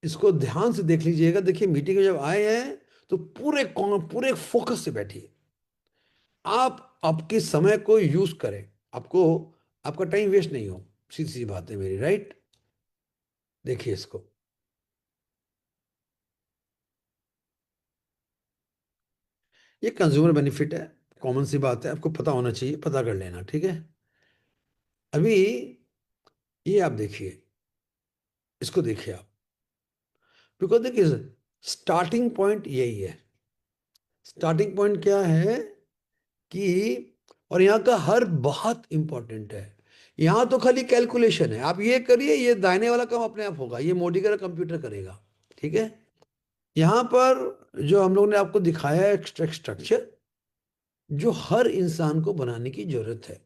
इसको ध्यान से देख लीजिएगा। देखिए मीटिंग में जब आए हैं तो पूरे फोकस से बैठिए। आप आपके समय को यूज करें। आपको आपका टाइम वेस्ट नहीं हो। सीधी सी बात है मेरी, राइट? देखिए इसको। ये कंज्यूमर बेनिफिट है। कॉमन सी बात है, आपको पता होना चाहिए, पता कर लेना, ठीक है। अभी ये आप देखिए, इसको देखिए आप। बिकॉज देखिए, स्टार्टिंग पॉइंट यही है। स्टार्टिंग पॉइंट क्या है कि, और यहाँ का हर बहुत इंपॉर्टेंट है। यहाँ तो खाली कैलकुलेशन है, आप ये करिए, ये दाहिने वाला काम अपने आप होगा, ये मोदी का कंप्यूटर करेगा, ठीक है। यहाँ पर जो हम लोग ने आपको दिखाया है स्ट्रक्चर, जो हर इंसान को बनाने की जरूरत है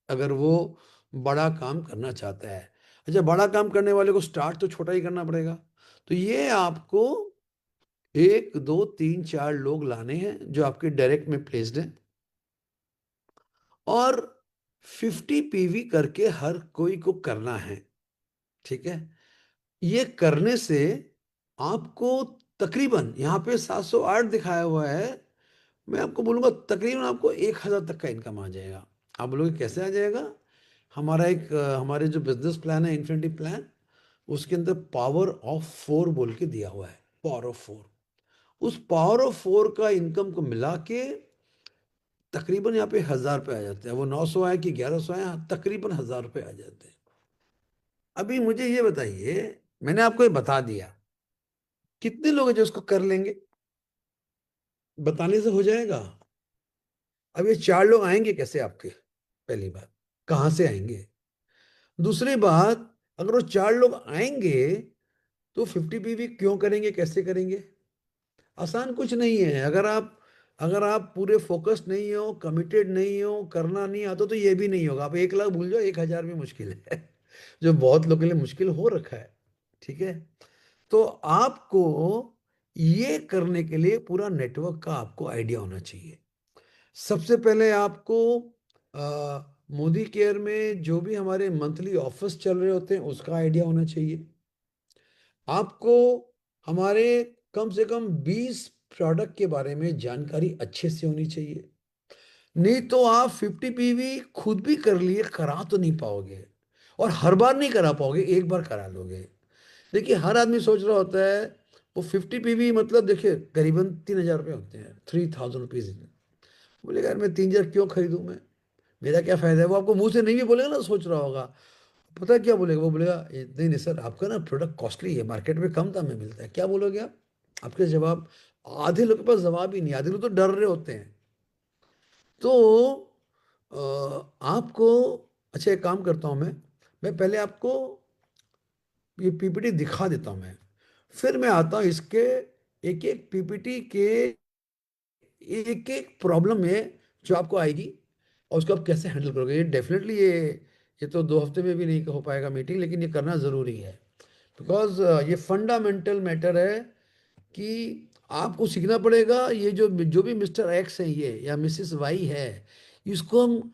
अगर वो बड़ा काम करना चाहता है। अच्छा, बड़ा काम करने वाले को स्टार्ट तो छोटा ही करना पड़ेगा। तो ये आपको एक दो तीन चार लोग लाने हैं जो आपके डायरेक्ट में प्लेस्ड हैं, और 50 पीवी करके हर कोई को करना है, ठीक है। ये करने से आपको तकरीबन यहाँ पे 708 दिखाया हुआ है। मैं आपको बोलूँगा तकरीबन आपको 1000 तक का इनकम आ जाएगा। आप बोलोगे कैसे आ जाएगा? हमारे जो बिजनेस प्लान है, इन्फिनिटी प्लान, उसके अंदर पावर ऑफ 4 बोल के दिया हुआ है। पावर ऑफ 4, उस पावर ऑफ 4 का इनकम को मिला के तकरीबन यहाँ पे 1000 रुपये आ जाते हैं। वो 900 आए कि 1100 आए, हाँ, तकरीबन 1000 रुपये आ जाते हैं। अभी मुझे ये बताइए, मैंने आपको ये बता दिया, कितने लोग हैं जो उसको कर लेंगे? बताने से हो जाएगा? अब ये 4 लोग आएंगे कैसे आपके? पहली बात, कहाँ से आएंगे? दूसरी बात, अगर वो 4 लोग आएंगे तो 50 पीवी क्यों करेंगे, कैसे करेंगे? आसान कुछ नहीं है। अगर आप पूरे फोकस नहीं हो, कमिटेड नहीं हो, करना नहीं आता, तो ये भी नहीं होगा। आप 1 लाख भूल जाओ, 1000 भी मुश्किल है जो बहुत लोगों के लिए मुश्किल हो रखा है, ठीक है। तो आपको ये करने के लिए पूरा नेटवर्क का आपको आइडिया होना चाहिए। सबसे पहले आपको मोदी केयर में जो भी हमारे मंथली ऑफर्स चल रहे होते हैं उसका आइडिया होना चाहिए। आपको हमारे कम से कम 20 प्रोडक्ट के बारे में जानकारी अच्छे से होनी चाहिए। नहीं तो आप 50 पीवी खुद भी कर लिए, करा तो नहीं पाओगे, और हर बार नहीं करा पाओगे, एक बार करा लोगे। देखिए हर आदमी सोच रहा होता है वो 50 पीवी मतलब, देखिए करीबन 3000 रुपये होते हैं, 3000 रुपीज। बोलेगा यार मैं 3000 क्यों खरीदूं, मैं, मेरा क्या फायदा है? वो आपको मुंह से नहीं भी बोलेगा ना, सोच रहा होगा। पता है क्या बोलेगा? वो बोलेगा नहीं नहीं सर, आपका ना प्रोडक्ट कॉस्टली है, मार्केट में कम दाम में मिलता है। क्या बोलोगे आप? आपके जवाब, आधे लोग के पास जवाब ही नहीं, आधे लोग तो डर रहे होते हैं। तो आपको, अच्छा एक काम करता हूँ मैं पहले आपको ये पीपीटी दिखा देता हूँ मैं, फिर मैं आता हूँ इसके एक एक पीपीटी के एक एक प्रॉब्लम में जो आपको आएगी, और उसको आप कैसे हैंडल करोगे। ये डेफिनेटली ये तो 2 हफ्ते में भी नहीं हो पाएगा मीटिंग, लेकिन ये करना ज़रूरी है। बिकॉज ये फंडामेंटल मैटर है कि आपको सीखना पड़ेगा। ये जो जो भी मिस्टर एक्स है ये, या मिसिस वाई है, इसको हम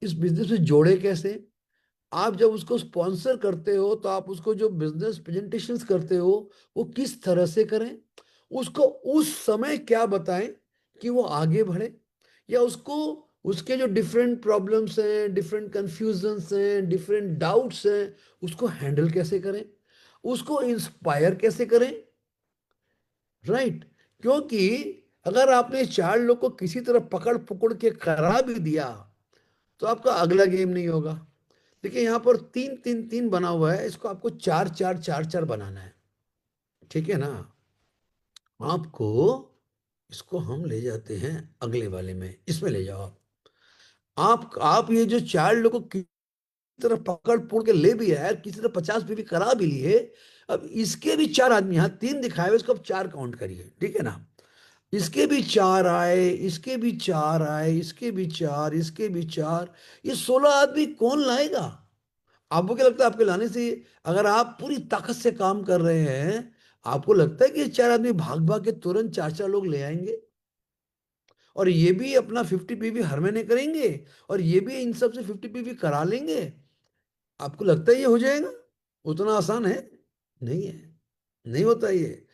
इस बिजनेस में जोड़े कैसे। आप जब उसको स्पॉन्सर करते हो तो आप उसको जो बिजनेस प्रेजेंटेशंस करते हो वो किस तरह से करें, उसको उस समय क्या बताएं कि वो आगे बढ़े, या उसको उसके जो डिफरेंट प्रॉब्लम्स हैं, डिफरेंट कंफ्यूजन्स हैं, डिफरेंट डाउट्स हैं, उसको हैंडल कैसे करें, उसको इंस्पायर कैसे करें, राइट। क्योंकि अगर आपने 4 लोग को किसी तरह पकड़ पकड़ के करा भी दिया तो आपका अगला गेम नहीं होगा। देखिए यहाँ पर 3 3 3 बना हुआ है, इसको आपको 4 4 4 4 बनाना है, ठीक है ना। आपको इसको हम ले जाते हैं अगले वाले में, इसमें ले जाओ आप ये जो 4 लोगों की तरफ पकड़ पुड़ के ले भी है, किसी तरह 50 पीवी करा भी लिए, अब इसके भी 4 आदमी, यहाँ 3 दिखाए हुए, इसको अब 4 काउंट करिए, ठीक है ना। इसके भी 4 आए, इसके भी 4 आए, इसके भी 4, इसके भी 4, ये 16 आदमी कौन लाएगा? आपको क्या लगता है आपके लाने से, अगर आप पूरी ताकत से काम कर रहे हैं, आपको लगता है कि ये 4 आदमी भाग भाग के तुरंत 4 4 लोग ले आएंगे, और ये भी अपना 50 पीवी हर महीने करेंगे, और ये भी इन सब से 50 पीवी करा लेंगे? आपको लगता है ये हो जाएगा? उतना आसान है? नहीं है। नहीं होता ये,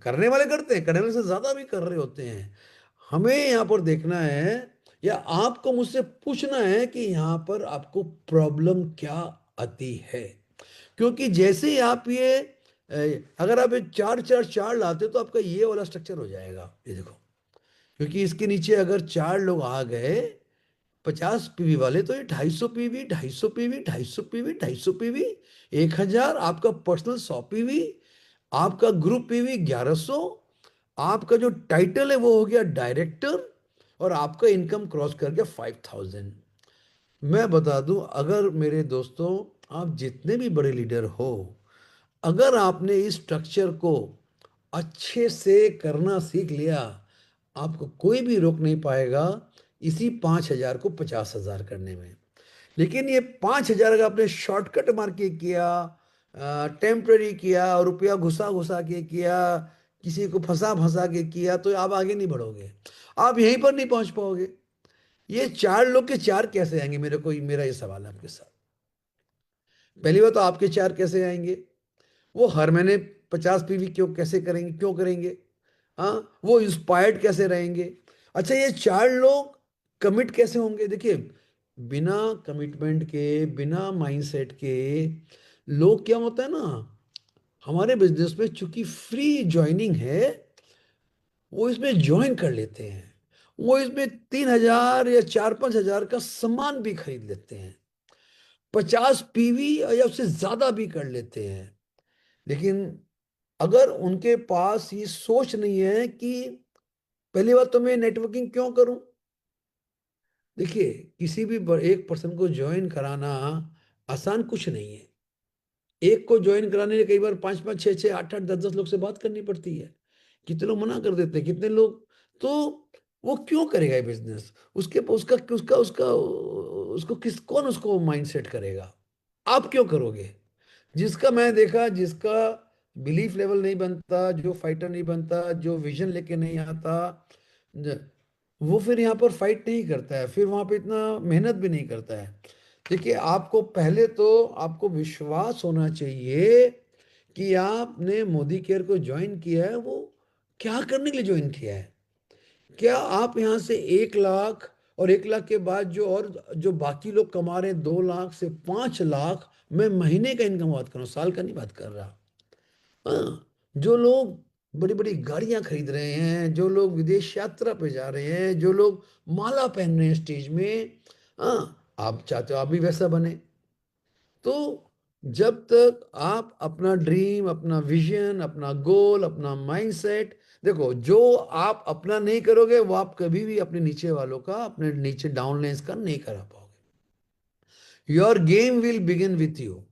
करने वाले करते हैं, करने वाले से ज्यादा भी कर रहे होते हैं। हमें यहाँ पर देखना है, या आपको मुझसे पूछना है कि यहाँ पर आपको प्रॉब्लम क्या आती है। क्योंकि जैसे ही आप ये अगर आप ये चार चार चार लाते हो तो आपका ये वाला स्ट्रक्चर हो जाएगा, ये देखो। क्योंकि इसके नीचे अगर चार लोग आ गए 50 पीवी वाले, तो ये 250 पीवी, 250 पीवी, 250 पीवी, 250 पीवी, 1000, आपका पर्सनल 100 पीवी, आपका ग्रुप पीवी 1100, आपका जो टाइटल है वो हो गया डायरेक्टर, और आपका इनकम क्रॉस कर गया 5000। मैं बता दूं, अगर मेरे दोस्तों आप जितने भी बड़े लीडर हो, अगर आपने इस स्ट्रक्चर को अच्छे से करना सीख लिया, आपको कोई भी रोक नहीं पाएगा इसी 5000 को 50,000 करने में। लेकिन ये 5000 अगर आपने शॉर्टकट मार के किया, टेम्पररी किया, और रुपया घुसा घुसा के किया, किसी को फंसा फंसा के किया, तो आप आगे नहीं बढ़ोगे, आप यहीं पर नहीं पहुंच पाओगे। ये चार लोग के चार कैसे आएंगे, मेरा ये सवाल है आपके साथ। पहली बात तो आपके चार कैसे आएंगे, वो हर महीने 50 पीवी क्यों कैसे करेंगे, क्यों करेंगे? हाँ, वो इंस्पायर्ड कैसे रहेंगे? अच्छा, ये चार लोग कमिट कैसे होंगे? देखिए, बिना कमिटमेंट के, बिना माइंडसेट के लोग, क्या होता है ना, हमारे बिजनेस में चूंकि फ्री ज्वाइनिंग है, वो इसमें ज्वाइन कर लेते हैं, वो इसमें 3,000 या 4-5 हजार का सामान भी खरीद लेते हैं, 50 पीवी या उससे ज्यादा भी कर लेते हैं। लेकिन अगर उनके पास ये सोच नहीं है कि पहली बात तो मैं नेटवर्किंग क्यों करूं। देखिए, किसी भी एक पर्सन को ज्वाइन कराना आसान कुछ नहीं है। एक को ज्वाइन कराने के लिए कई बार 5-5, 6-6, 8-8, 10-10 लोग से बात करनी पड़ती है। कितने लोग मना कर देते हैं, कितने लोग। तो वो क्यों करेगा ये बिजनेस? उसके उसका उसका उसका उसको किस कौन उसको माइंडसेट करेगा? आप क्यों करोगे? जिसका मैं देखा, जिसका बिलीफ लेवल नहीं बनता, जो फाइटर नहीं बनता, जो विजन लेके नहीं आता, ज- वो फिर यहाँ पर फाइट नहीं करता है, फिर वहां पे इतना मेहनत भी नहीं करता है। देखिए, आपको पहले तो आपको विश्वास होना चाहिए कि आपने मोदी केयर को ज्वाइन किया है, वो क्या करने के लिए ज्वाइन किया है। क्या आप यहाँ से 1 लाख, और 1 लाख के बाद जो बाकी लोग कमा रहे हैं 2 लाख से 5 लाख, मैं महीने का इनकम बात कर रहा हूँ, साल का नहीं बात कर रहा। हाँ, जो लोग बड़ी बड़ी गाड़ियां खरीद रहे हैं, जो लोग विदेश यात्रा पे जा रहे हैं, जो लोग माला पहन रहे हैं स्टेज में, हाँ, आप चाहते हो आप भी वैसा बने। तो जब तक आप अपना ड्रीम, अपना विजन, अपना गोल, अपना माइंडसेट, देखो, जो आप अपना नहीं करोगे वो आप कभी भी अपने नीचे वालों का, अपने नीचे डाउनलाइंस का नहीं करा पाओगे। Your game will begin with you.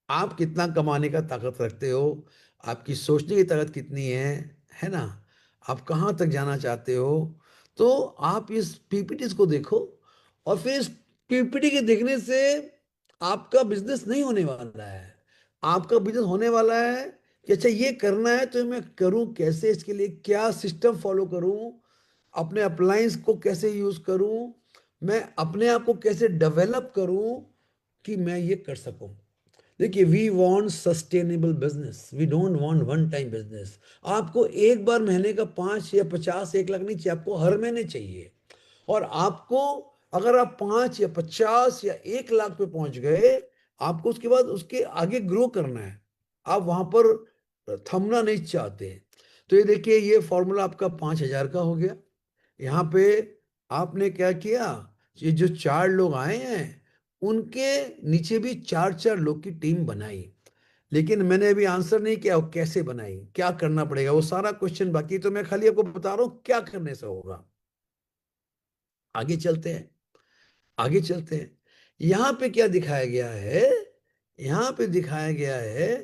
आप कितना कमाने का ताकत रखते हो, आपकी सोचने की ताकत कितनी है ना, आप कहाँ तक जाना चाहते हो। तो आप इस पीपीटी को देखो, और फिर इस पीपीटी के देखने से आपका बिजनेस नहीं होने वाला है। आपका बिजनेस होने वाला है कि अच्छा, ये करना है तो मैं करूं कैसे, इसके लिए क्या सिस्टम फॉलो करूं, अपने अप्लायंस को कैसे यूज करूं, मैं अपने आप को कैसे डेवलप करूं कि मैं ये कर सकूं। देखिए, we want sustainable business, we don't want one time business. आपको एक बार महीने का 5 या 50, 1 लाख नहीं चाहिए, आपको हर महीने चाहिए। और आपको, अगर आप 5 या 50 या 1 लाख पे पहुंच गए, आपको उसके बाद उसके आगे ग्रो करना है, आप वहां पर थमना नहीं चाहते। तो ये देखिए, ये फॉर्मूला आपका 5,000 का हो गया। यहाँ पे आपने क्या किया, ये जो चार लोग आए हैं उनके नीचे भी चार चार लोग की टीम बनाई। लेकिन मैंने अभी आंसर नहीं किया वो कैसे बनाई, क्या करना पड़ेगा, वो सारा क्वेश्चन बाकी। तो मैं खाली आपको बता रहा हूं क्या करने से होगा। आगे चलते हैं, आगे चलते हैं। यहां पे क्या दिखाया गया है? यहां पे दिखाया गया है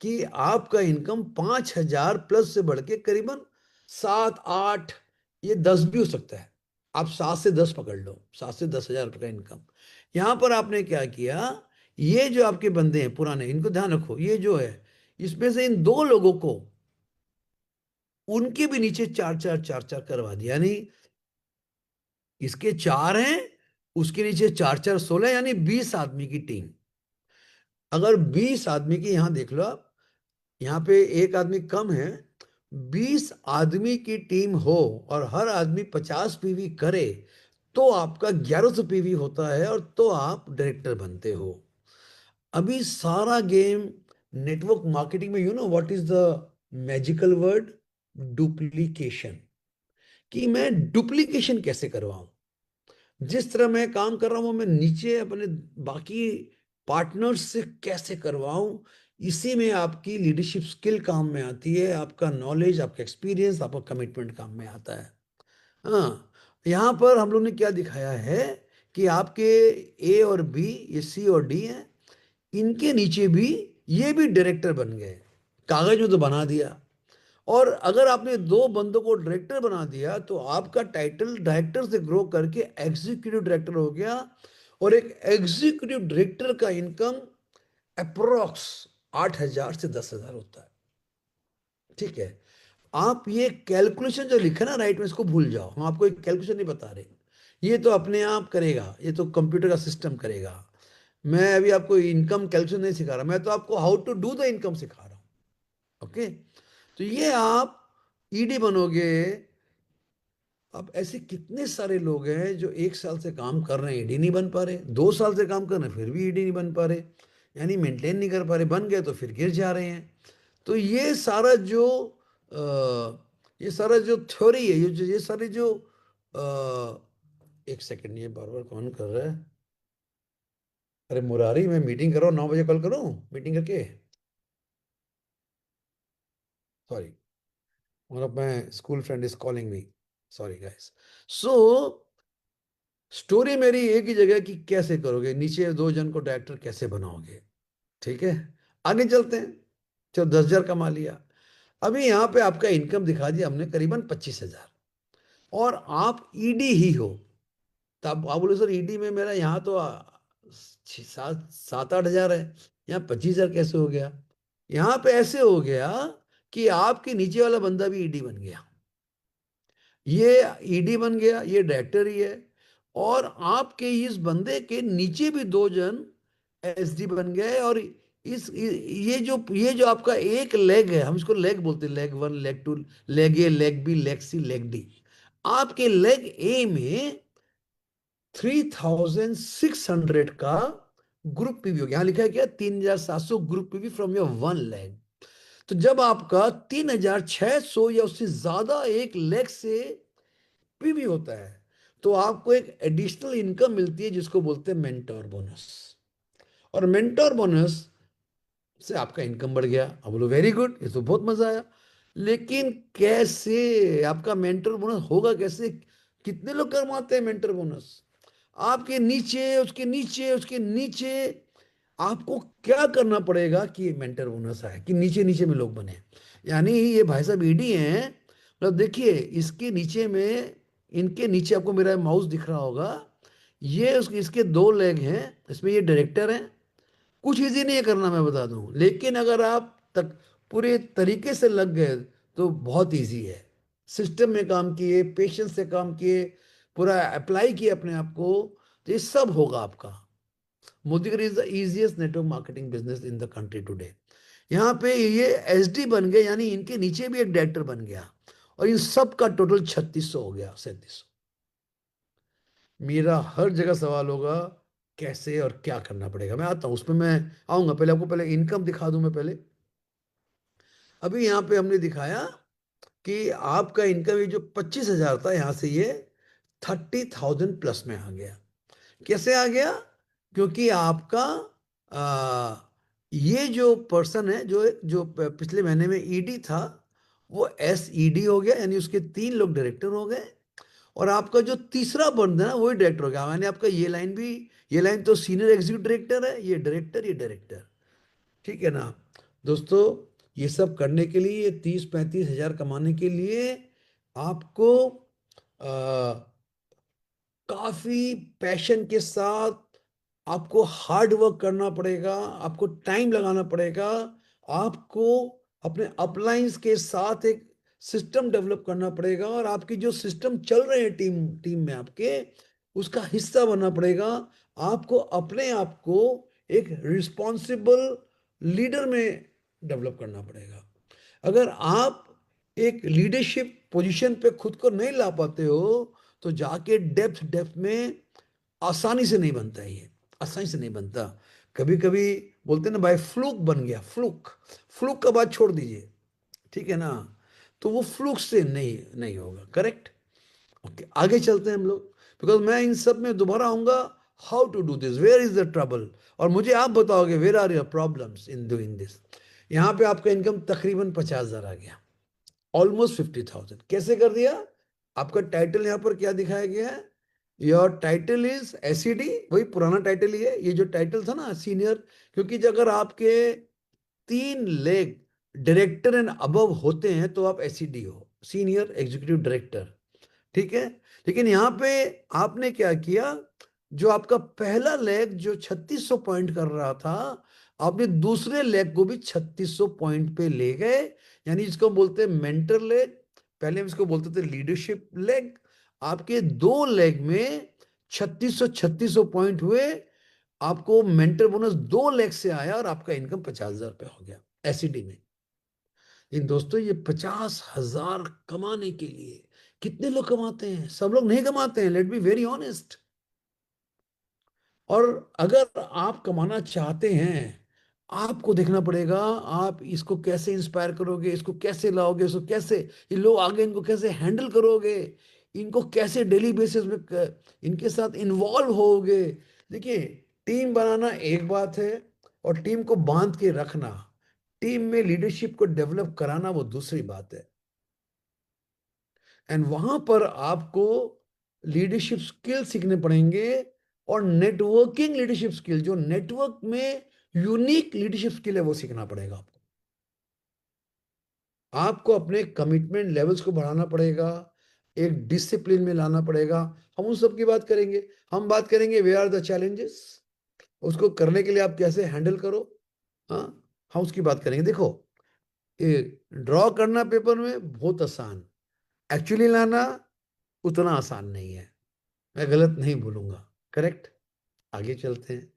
कि आपका इनकम 5,000 प्लस से बढ़ के करीबन 7-8, ये 10 भी हो सकता है। आप 7 से 10 पकड़ लो, 7 से 10 हजार का इनकम। यहां पर आपने क्या किया, ये जो आपके बंदे हैं पुराने, इनको ध्यान रखो, ये जो है, इसमें से इन दो लोगों को उनके भी नीचे चार चार चार चार करवा दिया। यानी इसके चार हैं, उसके नीचे चार चार 16, यानी 20 आदमी की टीम। अगर 20 आदमी की, यहां देख लो आप, यहाँ पे एक आदमी कम है, 20 आदमी की टीम हो और हर आदमी 50 पीवी करे, तो आपका 1100 पीवी होता है और तो आप डायरेक्टर बनते हो। अभी सारा गेम नेटवर्क मार्केटिंग में, you know what is the magical word? Duplication. कि मैं डुप्लीकेशन कैसे करवाऊं। जिस तरह मैं काम कर रहा हूं वो मैं नीचे अपने बाकी पार्टनर्स से कैसे करवाऊं। इसी में आपकी लीडरशिप स्किल काम में आती है, आपका नॉलेज, आपका एक्सपीरियंस, आपका कमिटमेंट काम में आता है। हाँ, यहाँ पर हम लोग ने क्या दिखाया है कि आपके ए और बी, ये सी और डी हैं, इनके नीचे भी ये भी डायरेक्टर बन गए। कागज में तो बना दिया। और अगर आपने दो बंदों को डायरेक्टर बना दिया तो आपका टाइटल डायरेक्टर से ग्रो करके एग्जीक्यूटिव डायरेक्टर हो गया। और एक एग्जीक्यूटिव डायरेक्टर का इनकम अप्रोक्स 8,000 से 10,000 होता है। ठीक है। आप ये कैलकुलेशन जो लिखा ना राइट में, इसको भूल जाओ, हम आपको एक कैलकुलेशन नहीं बता रहे। ये तो अपने आप करेगा, ये तो कंप्यूटर का सिस्टम करेगा। मैं अभी आपको इनकम कैलकुलेशन नहीं सिखा रहा, मैं तो आपको how to do the income सिखा रहा हूं। ओके। तो ये आप ईडी बनोगे। अब ऐसे कितने सारे लोग हैं जो 1 साल से काम कर रहे हैं, ईडी नहीं बन पा रहे, 2 साल से काम कर रहे हैं फिर भी ईडी नहीं बन पा रहे, यानी मेंटेन नहीं कर पा रहे, बन गए तो फिर गिर जा रहे हैं। तो ये सारा जो थ्योरी है, ये सारे जो एक सेकंड, ये बार बार कौन कर रहा है? अरे मुरारी, मैं मीटिंग कर रहा हूँ, 9 बजे कॉल करूँ मीटिंग करके? Sorry, one of my school friend is calling me. Sorry guys. So story मेरी एक ही जगह कि कैसे करोगे, नीचे 2 जन को डायरेक्टर कैसे बनाओगे। ठीक है, आगे चलते हैं। चलो, 10,000 कमा लिया। अभी यहाँ पे आपका इनकम दिखा दिया हमने करीबन 25,000, और आप ईडी ही हो। तब आप बोले सर ईडी में मेरा यहाँ तो 7-8 हजार है, यहाँ 25,000 कैसे हो गया? यहाँ पे ऐसे हो गया कि आपके नीचे वाला बंदा भी ईडी बन गया, ये ईडी बन गया, ये डायरेक्टर ही है। और आपके इस बंदे के नीचे भी 2 जन एसडी बन गए। और ये जो आपका एक लेग है, हम इसको लेग बोलते हैं, leg one, leg two, leg A, leg B, leg C, leg D. आपके लेग ए में 3,600 का ग्रुप पीवी हो गया। यहां लिखा है क्या? 3,700 group PV from your one leg. तो जब आपका 3,600 या उससे ज्यादा एक लेग से पीवी होता है, तो आपको एक एडिशनल इनकम मिलती है जिसको बोलते हैं मेंटोर बोनस। और मेंटोर बोनस से आपका इनकम बढ़ गया। अब बोलो वेरी गुड, ये तो बहुत मजा आया। लेकिन कैसे आपका मेंटर बोनस होगा? कैसे? कितने लोग कमाते हैं मेंटर बोनस? आपके नीचे, उसके नीचे, उसके नीचे आपको क्या करना पड़ेगा कि मेंटर बोनस आए, कि नीचे नीचे में लोग बने। यानी ये भाई साहब ईडी हैं, मतलब देखिए इसके नीचे में, इनके नीचे आपको मेरा माउस दिख रहा होगा, ये इसके 2 लेग हैं, इसमें ये डायरेक्टर हैं। कुछ इजी नहीं है करना, मैं बता दूं, लेकिन अगर आप तक पूरे तरीके से लग गए तो बहुत इजी है। सिस्टम में काम किए, पेशेंस से काम किए, पूरा अप्लाई किए अपने आप को, तो ये सब होगा आपका। Modicare is the easiest network marketing business in the country today. यहाँ पे ये एसडी बन गए, यानी इनके नीचे भी एक डायरेक्टर बन गया, और इन सब का टोटल 3600 हो गया, 3700। मेरा हर जगह सवाल होगा कैसे और क्या करना पड़ेगा, मैं आता हूं उसमें, मैं आऊंगा। पहले आपको पहले इनकम दिखा दूं मैं पहले। अभी यहाँ पे हमने दिखाया कि आपका इनकम ये जो 25,000 था, यहाँ से ये 30,000 प्लस में आ गया। कैसे आ गया? क्योंकि आपका आ, ये जो पर्सन है, जो जो पिछले महीने में ईडी था, वो एस ईडी हो गया, यानी उसके 3 लोग डायरेक्टर हो गए। और आपका जो तीसरा बंदा है ना, वही डायरेक्टर हो गया। मैंने आपका ये लाइन भी, ये लाइन तो सीनियर एग्जीक्यूटिव डायरेक्टर है, ये डायरेक्टर, ये डायरेक्टर। ठीक है ना दोस्तों? ये सब करने के लिए, ये 30-35 हजार कमाने के लिए आपको काफी पैशन के साथ, आपको हार्ड वर्क करना पड़ेगा, आपको टाइम लगाना पड़ेगा, आपको अपने अपलाइंस के साथ एक सिस्टम डेवलप करना पड़ेगा, और आपकी जो सिस्टम चल रहे हैं टीम टीम में आपके, उसका हिस्सा बनना पड़ेगा। आपको अपने आप को एक रिस्पॉन्सिबल लीडर में डेवलप करना पड़ेगा। अगर आप एक लीडरशिप पोजीशन पे खुद को नहीं ला पाते हो, तो जाके डेप्थ डेप्थ में आसानी से नहीं बनता है ये, आसानी से नहीं बनता। कभी कभी बोलते हैं ना, भाई फ्लूक बन गया, फ्लूक। फ्लूक का बात छोड़ दीजिए, ठीक है ना। तो वो फ्लूक से नहीं नहीं होगा, करेक्ट। ओके, आगे चलते हैं हम लोग, बिकॉज मैं इन सब में दोबारा आऊंगा। How to do this, where is the trouble, और मुझे आप बताओगे where are your problems in doing this. यहाँ पे आपका इनकम तकरीबन 50,000 आ गया, ऑलमोस्ट 50,000। कैसे कर दिया? आपका टाइटल यहाँ पर क्या दिखाया गया है? योर टाइटल इज एसीडी, वही पुराना टाइटल ही है, ये जो टाइटल था ना सीनियर। क्योंकि जब अगर आपके 3 लेग डायरेक्टर एंड अबव होते हैं तो आप एसीडी हो, सीनियर एग्जीक्यूटिव डायरेक्टर, ठीक है। लेकिन यहाँ पे आपने क्या किया, जो आपका पहला लेग जो 3600 पॉइंट कर रहा था, आपने दूसरे लेग को भी 3600 पॉइंट पे ले गए। यानी इसको बोलते हैं मेंटर लेग, पहले हम इसको बोलते थे लीडरशिप लेग। आपके 2 लेग में 3600 पॉइंट हुए, आपको मेंटर बोनस 2 लेग से आया, और आपका इनकम 50,000 रुपये हो गया एसईडी में। लेकिन दोस्तों, ये 50,000 कमाने के लिए कितने लोग कमाते हैं? सब लोग नहीं कमाते हैं, लेट बी वेरी ऑनेस्ट। और अगर आप कमाना चाहते हैं, आपको देखना पड़ेगा आप इसको कैसे इंस्पायर करोगे, इसको कैसे लाओगे, इसको कैसे ये लोग आगे, इनको कैसे हैंडल करोगे, इनको कैसे डेली बेसिस में इनके साथ इन्वॉल्व होगे। देखिए, टीम बनाना एक बात है, और टीम को बांध के रखना, टीम में लीडरशिप को डेवलप कराना, वो दूसरी बात है। एंड वहां पर आपको लीडरशिप स्किल सीखने पड़ेंगे, और नेटवर्किंग लीडरशिप स्किल, जो नेटवर्क में यूनिक लीडरशिप स्किल है, वो सीखना पड़ेगा आपको। आपको अपने कमिटमेंट लेवल्स को बढ़ाना पड़ेगा, एक डिसिप्लिन में लाना पड़ेगा। हम उन सब की बात करेंगे। हम बात करेंगे वे आर द चैलेंजेस, उसको करने के लिए आप कैसे हैंडल करो। हाँ, हम उसकी बात करेंगे। देखो, ये ड्रॉ करना पेपर में बहुत आसान, एक्चुअली लाना उतना आसान नहीं है। मैं गलत नहीं बोलूंगा, करेक्ट। आगे चलते हैं।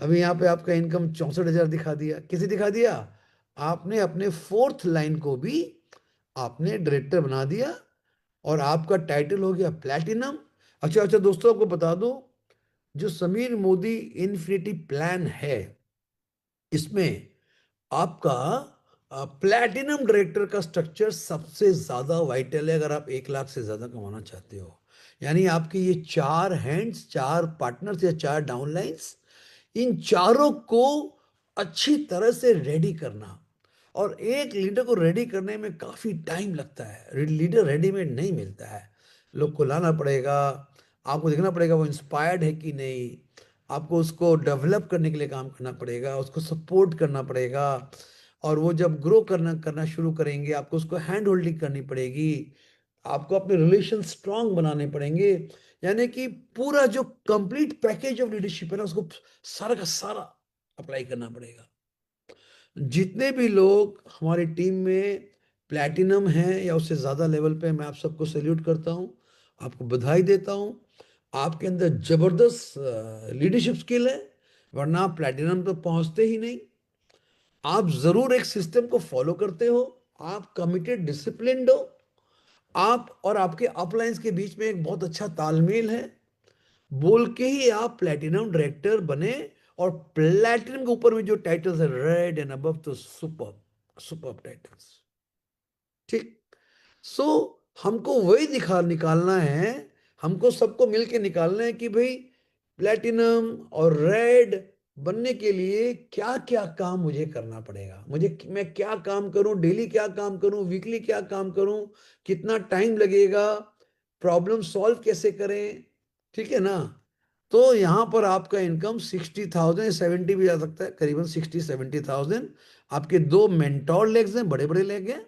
अभी यहाँ पे आपका इनकम 64,000 दिखा दिया, किसे दिखा दिया? आपने अपने फोर्थ लाइन को भी आपने डायरेक्टर बना दिया, और आपका टाइटल हो गया प्लैटिनम। अच्छा अच्छा दोस्तों, आपको बता दो, जो समीर मोदी इन्फिनिटी प्लान है, इसमें आपका प्लैटिनम डायरेक्टर का स्ट्रक्चर सबसे ज्यादा वाइटल है, अगर आप 1 लाख से ज्यादा कमाना चाहते हो। यानी आपके ये 4 हैंड्स, 4 पार्टनर्स या 4 डाउनलाइंस, इन चारों को अच्छी तरह से रेडी करना। और एक लीडर को रेडी करने में काफी टाइम लगता है, लीडर रेडीमेड नहीं मिलता है, लोग को लाना पड़ेगा। आपको देखना पड़ेगा वो इंस्पायर्ड है कि नहीं, आपको उसको डेवलप करने के लिए काम करना पड़ेगा, उसको सपोर्ट करना पड़ेगा। और वो जब ग्रो करना करना शुरू करेंगे, आपको उसको हैंड होल्डिंग करनी पड़ेगी, आपको अपने रिलेशन स्ट्रांग बनाने पड़ेंगे। यानी कि पूरा जो कंप्लीट पैकेज ऑफ लीडरशिप है ना, उसको सारा का सारा अप्लाई करना पड़ेगा। जितने भी लोग हमारी टीम में प्लैटिनम हैं या उससे ज़्यादा लेवल पे, मैं आप सबको सैल्यूट करता हूँ, आपको बधाई देता हूँ। आपके अंदर ज़बरदस्त लीडरशिप स्किल है, वरना आप प्लैटिनम तो पहुंचते ही नहीं। आप ज़रूर एक सिस्टम को फॉलो करते हो, आप कमिटेड डिसिप्लिन्ड हो, आप और आपके अपलाइंस के बीच में एक बहुत अच्छा तालमेल है, बोल के ही आप प्लेटिनम डायरेक्टर बने। और प्लेटिनम के ऊपर में जो टाइटल्स है, रेड एंड अबव, तो सुपर सुपर टाइटल्स, ठीक। सो हमको वही दिखा निकालना है, हमको सबको मिलके निकालना है कि भाई प्लेटिनम और रेड बनने के लिए क्या क्या काम मुझे करना पड़ेगा, मैं क्या काम करूं, डेली क्या काम करूं, वीकली क्या काम करूं, कितना टाइम लगेगा, प्रॉब्लम सॉल्व कैसे करें, ठीक है ना। तो यहां पर आपका इनकम 60,000, 70 भी जा सकता है, करीबन 60-70,000। आपके 2 मेंटोर लेग्स हैं, बड़े बड़े लेग हैं,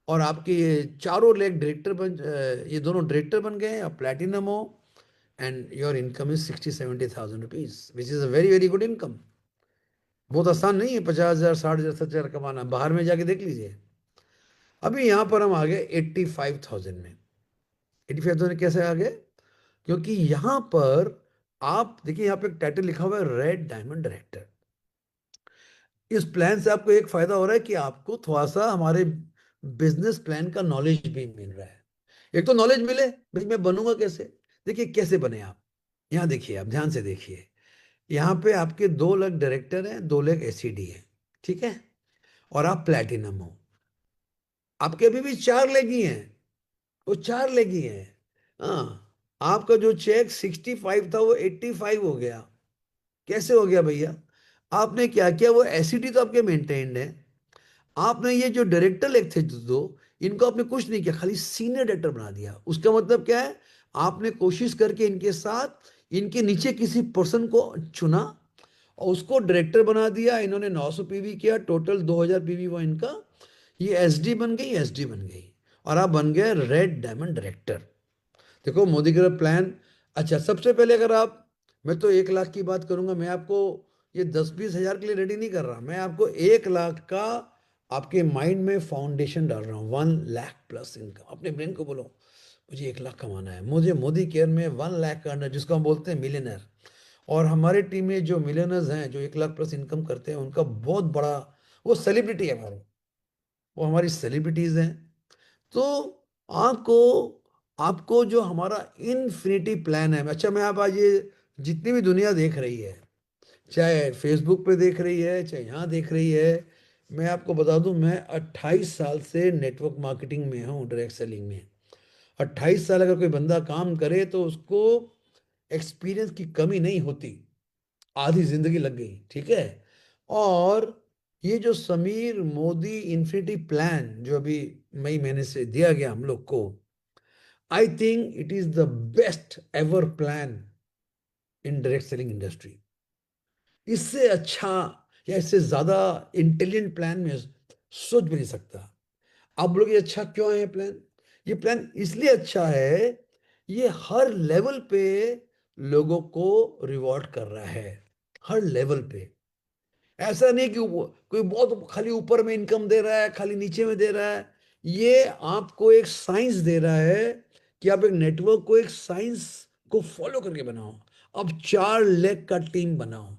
और आपके ये चारों लेग डायरेक्टर ये दोनों डायरेक्टर बन गए, आप प्लैटिनम हो, and your income is 60-70,000 rupees, which is a very very good income. बहुत आसान नहीं है 50,000, 60,000, 70,000 कमाना, बाहर में जाके देख लीजिए। अभी यहाँ पर हम आ गए 85,000 में। 85,000 कैसे आ गए? क्योंकि यहाँ पर आप देखिए, यहाँ पे एक टाइटल लिखा हुआ है रेड डायमंड डायरेक्टर। इस प्लान से आपको एक फायदा हो रहा है कि आपको थोड़ा सा हमारे बिजनेस प्लान का नॉलेज भी मिल रहा है। एक तो नॉलेज मिले भाई मैं बनूंगा कैसे। देखिए कैसे बने आप, यहाँ देखिए, आप ध्यान से देखिए। यहाँ पे आपके 2 लाख डायरेक्टर हैं, 2 लाख एसीडी है, ठीक है, और आप प्लेटिनम हो। आपके अभी भी 4 लाख ही हैं, वो 4 लाख ही हैं। हाँ, आपका जो चेक 65 था वो 85 हो गया। कैसे हो गया भैया? आपने क्या किया, वो एसिडी तो आपके मेंटेन्ड है। आपने ये जो डायरेक्टर लेग थे जो दो, इनको आपने कुछ नहीं किया, खाली सीनियर डायरेक्टर बना दिया। उसका मतलब क्या है? आपने कोशिश करके इनके साथ इनके नीचे किसी पर्सन को चुना और उसको डायरेक्टर बना दिया। इन्होंने 900 पीवी किया, टोटल 2000 पीवी वो इनका। ये एसडी बन गई, एसडी बन गई, और आप बन गए रेड डायमंड डायरेक्टर। देखो मोदी का प्लान। अच्छा, सबसे पहले अगर आप, मैं तो 1 लाख की बात करूंगा, मैं आपको ये 10-20 हजार के लिए रेडी नहीं कर रहा, मैं आपको 1 लाख का आपके माइंड में फाउंडेशन डाल रहा हूँ। 1 लाख प्लस इनकम। अपने ब्रेन को बोलो मुझे 1 लाख कमाना है, मुझे मोदी केयर में 1 लाख का अंडर, जिसको हम बोलते हैं मिलियनर। और हमारे टीम में जो मिलियनर्स हैं जो 1 लाख प्लस इनकम करते हैं, उनका बहुत बड़ा, वो सेलिब्रिटी है हमारे, वो हमारी सेलिब्रिटीज हैं। तो आपको आपको जो हमारा इन्फिनिटी प्लान है, अच्छा मैं आप आज ये जितनी भी दुनिया देख रही है, चाहे फेसबुक पे देख रही है चाहे यहाँ देख रही है, मैं आपको बता दूं, मैं 28 साल से नेटवर्क मार्केटिंग में हूँ, डायरेक्ट सेलिंग में। 28 साल अगर कोई बंदा काम करे तो उसको एक्सपीरियंस की कमी नहीं होती। आधी जिंदगी लग गई, ठीक है। और ये जो समीर मोदी इन्फिनिटी प्लान जो अभी मई महीने से दिया गया हम लोग को, I think it is the best ever plan in direct selling industry. इससे अच्छा या इससे ज्यादा इंटेलिजेंट प्लान में सोच भी नहीं सकता। आप बोलोगे ये अच्छा क्यों है ये प्लान? ये प्लान इसलिए अच्छा है, ये हर लेवल पे लोगों को रिवॉर्ड कर रहा है, हर लेवल पे। ऐसा नहीं कि कोई बहुत खाली ऊपर में इनकम दे रहा है, खाली नीचे में दे रहा है। ये आपको एक साइंस दे रहा है कि आप एक नेटवर्क को, एक साइंस को फॉलो करके बनाओ। अब 4 लाख का टीम बनाओ,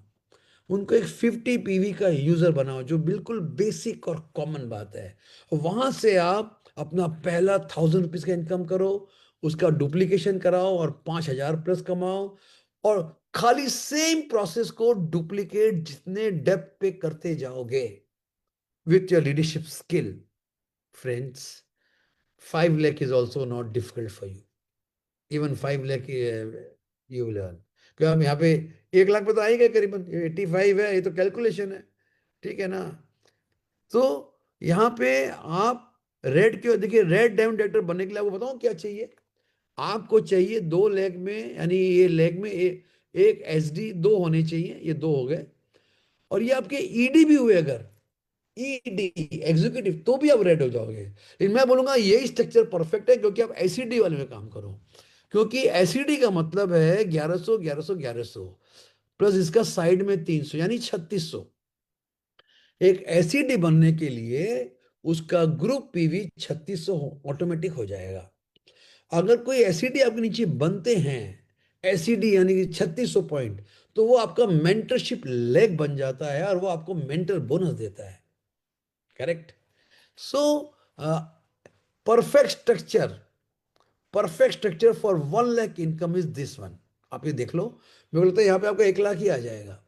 उनको एक 50 पीवी का यूजर बनाओ, जो बिल्कुल बेसिक और कॉमन बात है। वहां से आप अपना पहला 1000 रुपीज का इनकम करो, उसका डुप्लीकेशन कराओ और 5000 प्लस कमाओ। और खाली सेम प्रोसेस को डुप्लीकेट जितने डेप्थ पे करते जाओगे with your leadership skill, friends, 5 lakh is also not difficult for you. Even 5 lakh you learn. क्या हम यहाँ पे 1 लाख पे तो आएगा करीबन, 85 है, ये तो कैलकुलेशन है, ठीक है ना। तो यहाँ पे आप रेड क्यों, देखिए रेड डायमंड डायरेक्टर बनने के लिए आपको बताऊं क्या चाहिए। आपको चाहिए 2 लाख में, यानी ये लेग में एक एसडी 2 होने चाहिए, ये 2 हो गए। और ये आपके ईडी भी हुए अगर, ईडी एग्जीक्यूटिव, तो भी आप रेड हो जाओगे। लेकिन मैं बोलूंगा यही स्ट्रक्चर परफेक्ट है, क्योंकि आप एसीडी वाले में काम करो। क्योंकि एसीडी का मतलब है 1100 1100 1100 प्लस इसका साइड में 300, यानी 3600। एक एसिडी बनने के लिए उसका ग्रुप पीवी 3600 ऑटोमेटिक हो जाएगा। अगर कोई एसिडी आपके नीचे बनते हैं, एसिडी यानी कि 3600 पॉइंट, तो वो आपका मेंटरशिप लेग बन जाता है और वो आपको मेंटर बोनस देता है। Correct. So perfect structure, perfect structure for 1 lakh income is this one. आप ये देख लो, मेरे को लगता है यहाँ पे आपका 1 लाख ही आ जाएगा।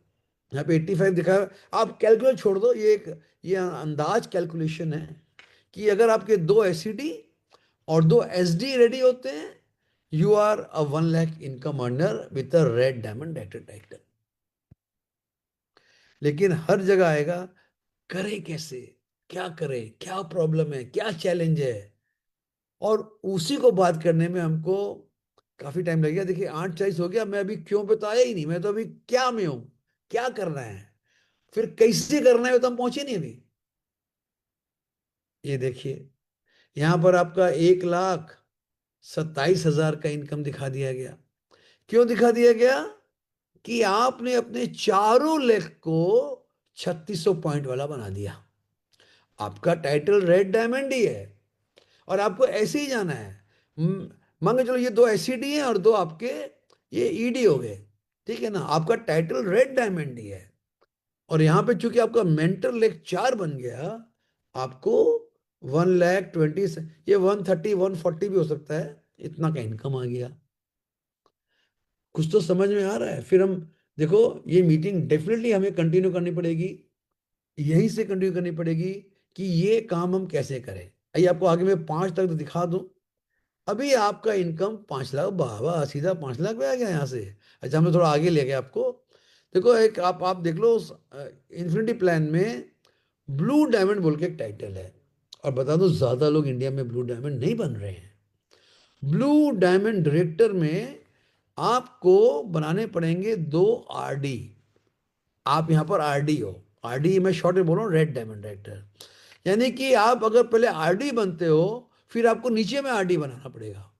यहाँ पे 85 दिखा है। आप कैलकुलेट छोड़ दो, ये अंदाज कैलकुलेशन है कि अगर आपके 2 एसईडी और 2 एसडी रेडी होते हैं, you are a 1 lakh income earner with a red diamond director title. लेकिन हर जगह आएगा, करे कैसे, क्या करे, क्या प्रॉब्लम है, क्या चैलेंज है, और उसी को बात करने में हमको काफी टाइम लग गया। देखिए 8:40 हो गया, मैं अभी क्यों पे तो आया ही नहीं, मैं तो अभी क्या में हूं, क्या करना है, फिर कैसे करना है, तो हम पहुंचे नहीं अभी। ये देखिए, यहां पर आपका 1,27,000 का इनकम दिखा दिया गया। क्यों दिखा दिया गया? कि आपने अपने चारों लेग को 3600 पॉइंट वाला बना दिया। आपका टाइटल रेड डायमंड ही है, और आपको ऐसे ही जाना है। मान के चलो ये 2 एसईडी हैं और 2 आपके ये ईडी हो गए, ठीक है ना। आपका टाइटल रेड डायमंड ही है। और यहाँ पे चूंकि आपका मेंटर लेग 4 बन गया, आपको 1,20,000, ये 130 140 भी हो सकता है, इतना का इनकम आ गया। कुछ तो समझ में आ रहा है। फिर हम देखो, ये मीटिंग डेफिनेटली हमें कंटिन्यू करनी पड़ेगी, यहीं से कंटिन्यू करनी पड़ेगी कि ये काम हम कैसे करें। आइए आपको आगे मैं 5 तक दिखा दूं। अभी आपका इनकम 5 लाख, बाबा सीधा 5 लाख पे आ गया यहाँ से। अच्छा, हम थोड़ा आगे ले गए आपको। देखो, एक आप देख लो, इन्फिनिटी प्लान में ब्लू डायमंड बोल के एक टाइटल है। और बता दो, ज्यादा लोग इंडिया में ब्लू डायमंड नहीं बन रहे हैं। ब्लू डायमंड डायरेक्टर में आपको बनाने पड़ेंगे 2 RD। आप यहाँ पर RD हो। RD मैं शॉर्ट में बोल रहा हूँ, रेड डायमंड डायरेक्टर। यानी कि आप अगर पहले RD बनते हो, फिर आपको नीचे में RD बनाना पड़ेगा।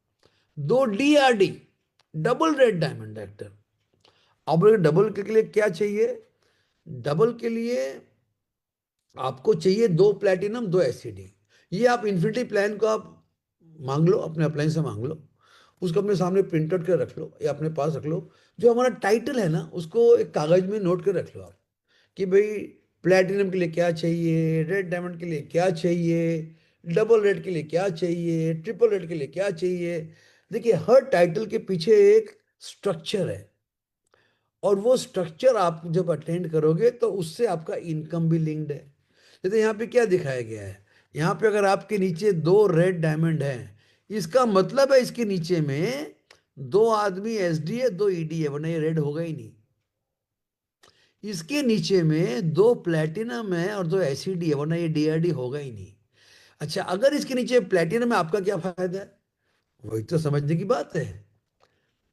2 DRD, double red diamond director. अब डबल के लिए क्या चाहिए? डबल के लिए आपको चाहिए 2 प्लैटिनम 2 SCD। ये आप इन्फिनिटी प्लान को आप मांग लो, अपने अपलाइन से मांग लो। उसको अपने सामने प्रिंट आउट कर रख लो या अपने पास रख लो। जो हमारा टाइटल है ना, उसको एक कागज में नोट कर रख लो आप, कि भाई प्लैटिनम के लिए क्या चाहिए, रेड डायमंड के लिए क्या चाहिए, डबल रेड के लिए क्या चाहिए, ट्रिपल रेड के लिए क्या चाहिए। देखिए, हर टाइटल के पीछे एक स्ट्रक्चर है, और वो स्ट्रक्चर आप जब अटेंड करोगे तो उससे आपका इनकम भी लिंक्ड है। जैसे यहाँ पे क्या दिखाया गया है, यहाँ पे अगर आपके नीचे 2 रेड डायमंड हैं, इसका मतलब है इसके नीचे में 2 आदमी SD है, 2 ED है, वरना ये रेड होगा ही नहीं। इसके नीचे में 2 प्लेटिनम है और 2 SCD है, वरना ये DRD होगा ही नहीं। अच्छा, अगर इसके नीचे प्लेटिनम है, आपका क्या फायदा है? वही तो समझने की बात है।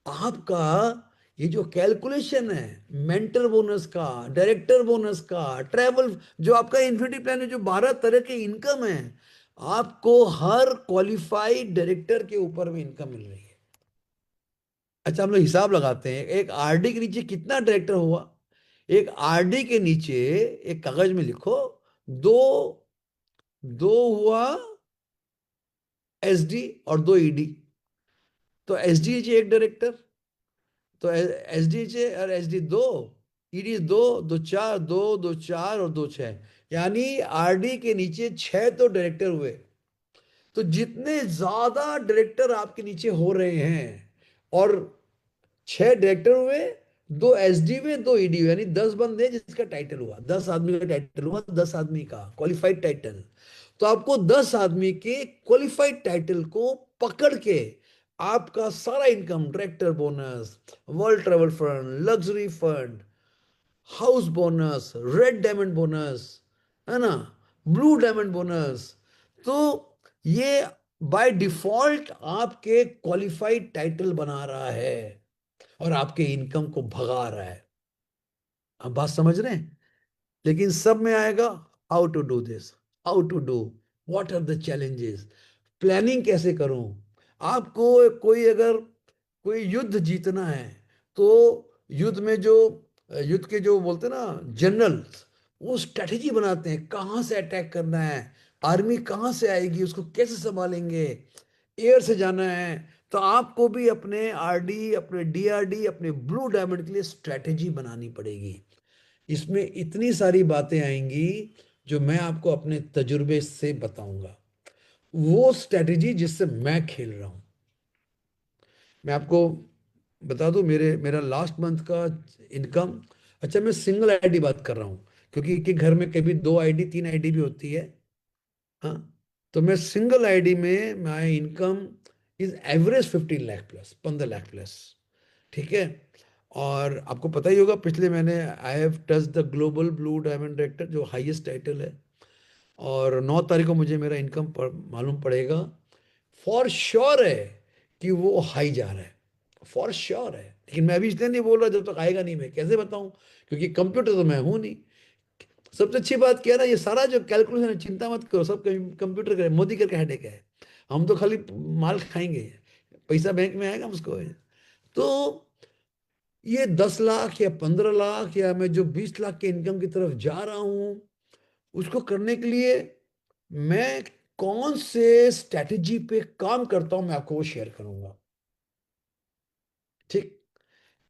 आपका ये जो कैलकुलेशन है, मेंटर बोनस का, डायरेक्टर बोनस का, ट्रैवल, जो आपका इन्फिनिटी प्लान में जो 12 तरह के इनकम है, आपको हर क्वालिफाइड डायरेक्टर के ऊपर में इनकम मिल रही है। अच्छा, हम लोग हिसाब लगाते हैं, एक RD के नीचे कितना डायरेक्टर हुआ। एक RD के नीचे एक कागज में लिखो, दो दो हुआ SD और 2 ED। तो SD एक डायरेक्टर, तो SD और SD दो, ED दो, दो चार, दो दो चार और 2 6, यानी RD के नीचे 6 तो डायरेक्टर हुए। तो जितने ज्यादा डायरेक्टर आपके नीचे हो रहे हैं, और 6 डायरेक्टर हुए, 2 SD हुए, 2 ED हुए, यानी 10 बंदे जिसका टाइटल हुआ, 10 आदमी का टाइटल हुआ, 10 आदमी का क्वालिफाइड टाइटल। तो आपको 10 आदमी के क्वालिफाइड टाइटल को पकड़ के आपका सारा income, director bonus, world travel fund, luxury fund, house bonus, red diamond bonus, है ना, ब्लू डायमंड बोनस, तो ये बाय डिफॉल्ट आपके क्वालिफाइड टाइटल बना रहा है और आपके इनकम को भगा रहा है। आप बात समझ रहे हैं? लेकिन सब में आएगा, how to do this, how to do, what are the challenges, planning कैसे करूं। आपको कोई अगर कोई युद्ध जीतना है, तो युद्ध में जो युद्ध के जो बोलते हैं ना जनरल, वो स्ट्रेटेजी बनाते हैं, कहाँ से अटैक करना है, आर्मी कहाँ से आएगी, उसको कैसे संभालेंगे, एयर से जाना है। तो आपको भी अपने RD, अपने DRD, अपने ब्लू डायमंड के लिए स्ट्रेटेजी बनानी पड़ेगी। इसमें इतनी सारी बातें आएंगी जो मैं आपको अपने तजुर्बे से बताऊंगा, वो स्ट्रेटेजी जिससे मैं खेल रहा हूं। मैं आपको बता दूं, मेरा लास्ट मंथ का इनकम, अच्छा मैं सिंगल ID बात कर रहा हूं, क्योंकि एक एक घर में कभी 2 ID 3 ID भी होती है। हाँ, तो मैं सिंगल ID में my income is average 15 lakh plus, 15 lakh plus. ठीक है। और आपको पता ही होगा, पिछले महीने I have touch the global blue diamond director, जो हाईएस्ट टाइटल है। और 9 तारीख को मुझे मेरा इनकम मालूम पड़ेगा। फॉर श्योर है कि वो हाई जा रहा है, फॉर श्योर है। लेकिन मैं अभी इसलिए नहीं बोल रहा, जब तक आएगा नहीं मैं कैसे बताऊं, क्योंकि कंप्यूटर तो मैं हूं नहीं। सबसे अच्छी बात क्या है ना, ये सारा जो कैलकुलेशन है, चिंता मत करो, सब कंप्यूटर करे, मोदी करके हेडेक है। हम तो खाली माल खाएंगे, पैसा बैंक में आएगा मुझको। तो ये 10 लाख या 15 लाख, या मैं जो 20 लाख के इनकम की तरफ जा रहा हूं, उसको करने के लिए मैं कौन से स्ट्रैटेजी पे काम करता हूं, मैं आपको वो शेयर करूंगा। ठीक,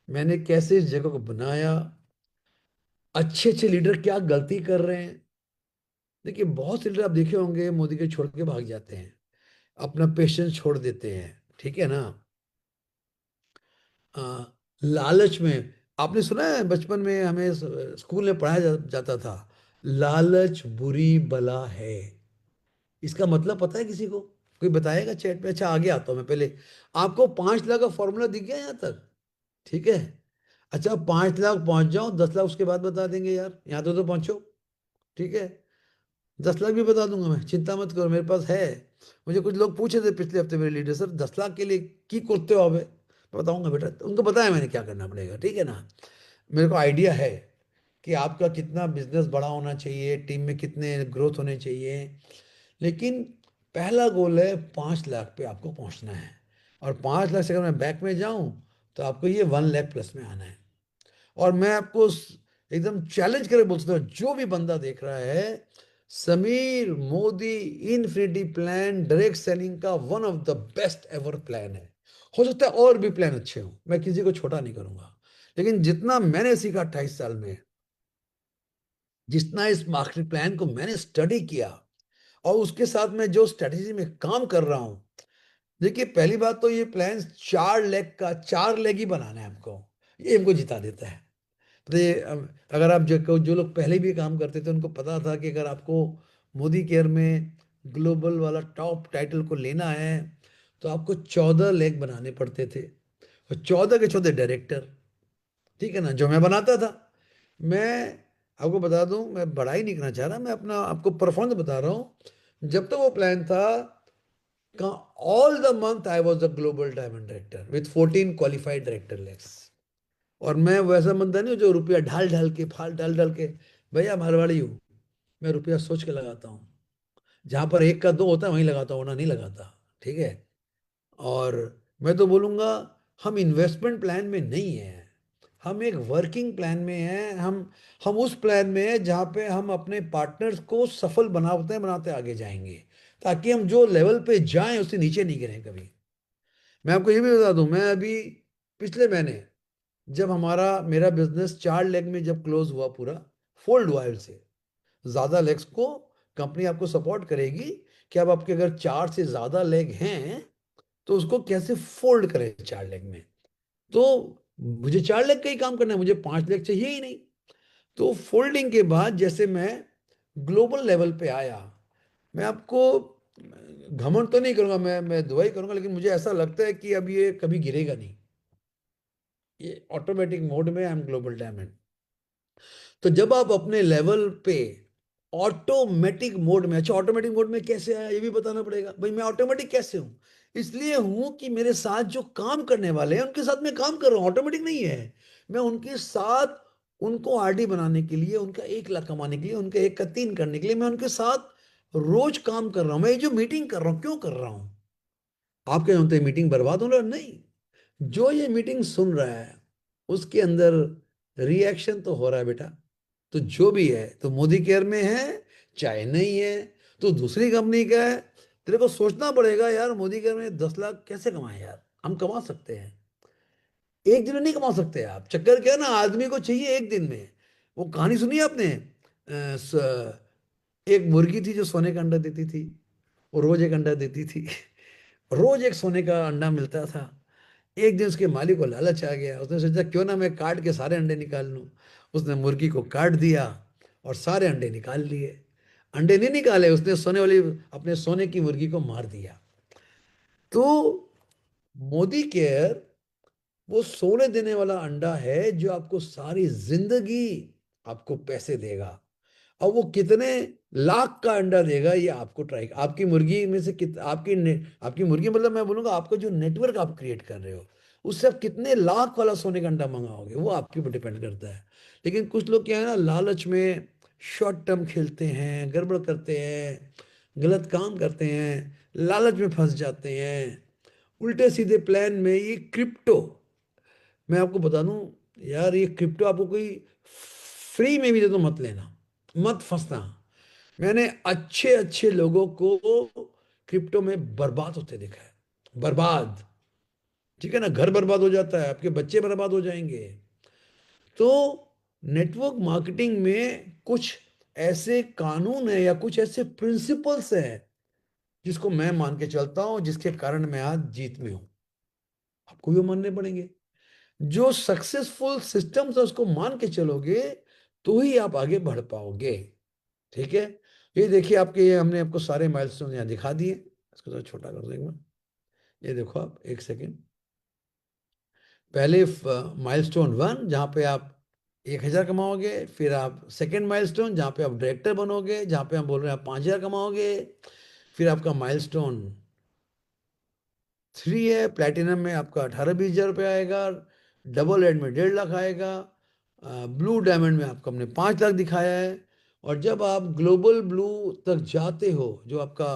मैंने कैसे इस जगह को बनाया, अच्छे अच्छे लीडर क्या गलती कर रहे हैं। देखिए बहुत से लीडर आप देखे होंगे मोदी के छोड़ के भाग जाते हैं, अपना पेशेंस छोड़ देते हैं, ठीक है ना। आ, लालच में, आपने सुना है बचपन में हमें स्कूल में पढ़ाया जाता था, लालच बुरी बला है। इसका मतलब पता है किसी को? कोई बताएगा चैट में? अच्छा आगे आता हूं मैं। पहले आपको 5 लाख का फॉर्मूला दिख गया यहाँ तक? ठीक है। अच्छा 5 लाख पहुंच जाओ, 10 लाख उसके बाद बता देंगे यार, यहाँ तो पहुंचो। ठीक है, 10 लाख भी बता दूंगा मैं, चिंता मत करो, मेरे पास है। मुझे कुछ लोग पूछे थे पिछले हफ्ते, मेरे लीडर, सर 10 लाख के लिए की करते हो? अब मैं बताऊंगा बेटा, उनको बताया मैंने क्या करना पड़ेगा, ठीक है ना। मेरे को आइडिया है कि आपका कितना बिजनेस बड़ा होना चाहिए, टीम में कितने ग्रोथ होने चाहिए, लेकिन पहला गोल है 5 लाख पे आपको पहुंचना है। और 5 लाख से अगर मैं बैक में जाऊं तो आपको ये 1 लाख प्लस में आना है। और मैं आपको एकदम चैलेंज करके बोल सकता हूँ, जो भी बंदा देख रहा है, Sameer Modi infinity plan direct selling का one of the best ever plan है। हो सकता है और भी प्लान अच्छे हों, मैं किसी को छोटा नहीं करूंगा, लेकिन जितना मैंने सीखा 28 साल में, जितना इस मार्केटिंग प्लान को मैंने स्टडी किया, और उसके साथ में जो स्ट्रेटेजी में काम कर रहा हूं। देखिए पहली बात तो ये प्लान 4 लेग का, 4 लेग ही बनाना है हमको, ये हमको जिता देता है। तो ये अगर आप जो लोग पहले भी काम करते थे उनको पता था कि अगर आपको मोदी केयर में ग्लोबल वाला टॉप टाइटल को लेना है तो आपको 14 लेग बनाने पड़ते थे, और 14 के 14 डायरेक्टर, ठीक है ना, जो मैं बनाता था। मैं आपको बता दूं, मैं बड़ाई नहीं करना चाह रहा, मैं अपना आपको परफॉर्मेंस बता रहा हूं। जब तक वो प्लान था, all the month I was the global diamond director with 14 qualified director legs. और मैं वैसा बंदा नहीं हूं जो रुपया ढाल ढाल के, फाल डाल डाल के, भैया मारवाड़ी हूँ, मैं रुपया सोच के लगाता हूँ। जहां पर एक का दो होता है वहीं लगाता हूँ, वरना नहीं लगाता, ठीक है। और मैं तो बोलूंगा, हम इन्वेस्टमेंट प्लान में नहीं है, हम एक वर्किंग प्लान में हैं। हम उस प्लान में हैं जहाँ पे हम अपने पार्टनर्स को सफल बनाते बनाते आगे जाएंगे, ताकि हम जो लेवल पे जाएं उससे नीचे नहीं गिरें कभी। मैं आपको ये भी बता दूं, मैं अभी पिछले महीने, जब हमारा मेरा बिजनेस 4 लेग में जब क्लोज हुआ, पूरा फोल्ड हुआ है उससे ज्यादा लेग्स को, कंपनी आपको सपोर्ट करेगी कि अब आपके अगर 4 से ज्यादा लेग हैं तो उसको कैसे फोल्ड करें 4 लेग में। तो मुझे 4 लेग का ही काम करना है, मुझे 5 लेग चाहिए ही नहीं। तो फोल्डिंग के बाद जैसे मैं ग्लोबल लेवल पे आया, मैं आपको घमंड तो नहीं करूंगा, मैं दुआई करूंगा, लेकिन मुझे ऐसा लगता है कि अब ये कभी गिरेगा नहीं। ये ऑटोमेटिक मोड में आई एम ग्लोबल डायमंड। तो जब आप अपने लेवल पे ऑटोमेटिक मोड में, अच्छा ऑटोमेटिक मोड में कैसे आया ये भी बताना पड़ेगा भाई। मैं ऑटोमेटिक कैसे हूं? इसलिए हूं कि मेरे साथ जो काम करने वाले हैं उनके साथ मैं काम कर रहा हूं, ऑटोमेटिक नहीं है। मैं उनके साथ, उनको आरडी बनाने के लिए, उनका 1 लाख कमाने के लिए, उनका 1 का 3 करने के लिए मैं उनके साथ रोज काम कर रहा हूं। मैं ये जो मीटिंग कर रहा हूं क्यों कर रहा हूं? आप क्या जानते हैं मीटिंग बर्बाद हो रहा है? नहीं, जो ये मीटिंग सुन रहा है उसके अंदर रिएक्शन तो हो रहा है बेटा। तो जो भी है, तो मोदी केयर में है चाहे नहीं है, तो दूसरी कंपनी का है, तेरे को सोचना पड़ेगा यार, मोदी केयर में 10 लाख कैसे कमाए यार? हम कमा सकते हैं, एक दिन में नहीं कमा सकते आप। चक्कर क्या है ना, आदमी को चाहिए एक दिन में। वो कहानी सुनी है आपने? एक मुर्गी थी जो सोने का अंडा देती थी, वो रोज एक अंडा देती थी। रोज एक सोने का अंडा मिलता था। एक दिन उसके मालिक को लालच आ गया, उसने सोचा क्यों ना मैं काट के सारे अंडे निकाल लूं। उसने मुर्गी को काट दिया और सारे अंडे निकाल लिए। अंडे नहीं निकाले उसने, सोने वाली, अपने सोने की मुर्गी को मार दिया। तो मोदी केयर वो सोने देने वाला अंडा है जो आपको सारी जिंदगी आपको पैसे देगा। और वो कितने लाख का अंडा देगा ये आपको ट्राई, आपकी मुर्गी में से आपकी मुर्गी मतलब मैं बोलूंगा आपका जो नेटवर्क आप क्रिएट कर रहे हो उससे आप कितने लाख वाला सोने का अंडा मंगाओगे, वो आपके ऊपर डिपेंड करता है। लेकिन कुछ लोग क्या है ना, लालच में शॉर्ट टर्म खेलते हैं, गड़बड़ करते हैं, गलत काम करते हैं, लालच में फंस जाते हैं, उल्टे सीधे प्लान में। ये क्रिप्टो, मैं आपको बता दूं यार, ये क्रिप्टो आपको कोई फ्री में भी दे तो मत लेना, मत फंसना। मैंने अच्छे अच्छे लोगों को क्रिप्टो में बर्बाद होते देखा है, बर्बाद, ठीक है ना, घर बर्बाद हो जाता है, आपके बच्चे बर्बाद हो जाएंगे। तो नेटवर्क मार्केटिंग में कुछ ऐसे कानून है या कुछ ऐसे प्रिंसिपल्स हैं जिसको मैं मान के चलता हूं, जिसके कारण मैं आज जीत में हूं। आपको भी वो मानने पड़ेंगे। जो सक्सेसफुल सिस्टम्स है उसको मान के चलोगे तो ही आप आगे बढ़ पाओगे। ठीक है। ये देखिए आपके, ये हमने आपको सारे माइलस्टोन यहाँ दिखा दिए। इसको थोड़ा छोटा कर दो एक बार। ये देखो आप, एक सेकेंड। पहले माइलस्टोन 1 जहाँ पे आप 1,000 कमाओगे, फिर आप सेकंड माइलस्टोन जहाँ पे आप डायरेक्टर बनोगे, जहाँ पे हम बोल रहे हैं आप 5,000 कमाओगे। फिर आपका माइलस्टोन 3 है, प्लेटिनम में आपका 18-20 हज़ार रुपये आएगा। डबल रेड में 1.5 लाख आएगा। ब्लू डायमंड में आपको हमने 5 लाख दिखाया है। और जब आप ग्लोबल ब्लू तक जाते हो, जो आपका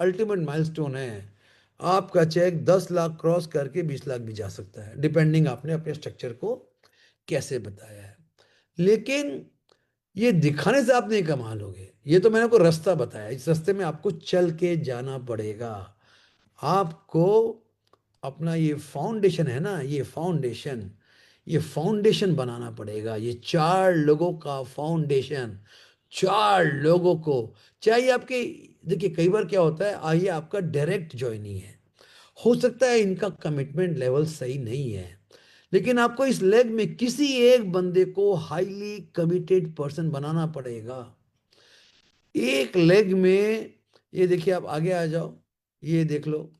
अल्टीमेट माइलस्टोन है, आपका चेक 10 लाख क्रॉस करके 20 लाख भी जा सकता है, डिपेंडिंग आपने अपने स्ट्रक्चर को कैसे बताया है। लेकिन ये दिखाने से आप नहीं कमा लोगे। ये तो मैंने आपको रास्ता बताया, इस रास्ते में आपको चल के जाना पड़ेगा। आपको अपना ये फाउंडेशन है ना, ये फाउंडेशन बनाना पड़ेगा। ये 4 लोगों का फाउंडेशन, 4 लोगों को चाहिए आपके। देखिए कई बार क्या होता है, आइए आपका डायरेक्ट ज्वाइनिंग है, हो सकता है इनका कमिटमेंट लेवल सही नहीं है, लेकिन आपको इस लेग में किसी एक बंदे को हाईली कमिटेड पर्सन बनाना पड़ेगा। एक लेग में, ये देखिए आप आगे आ जाओ, ये देख लो,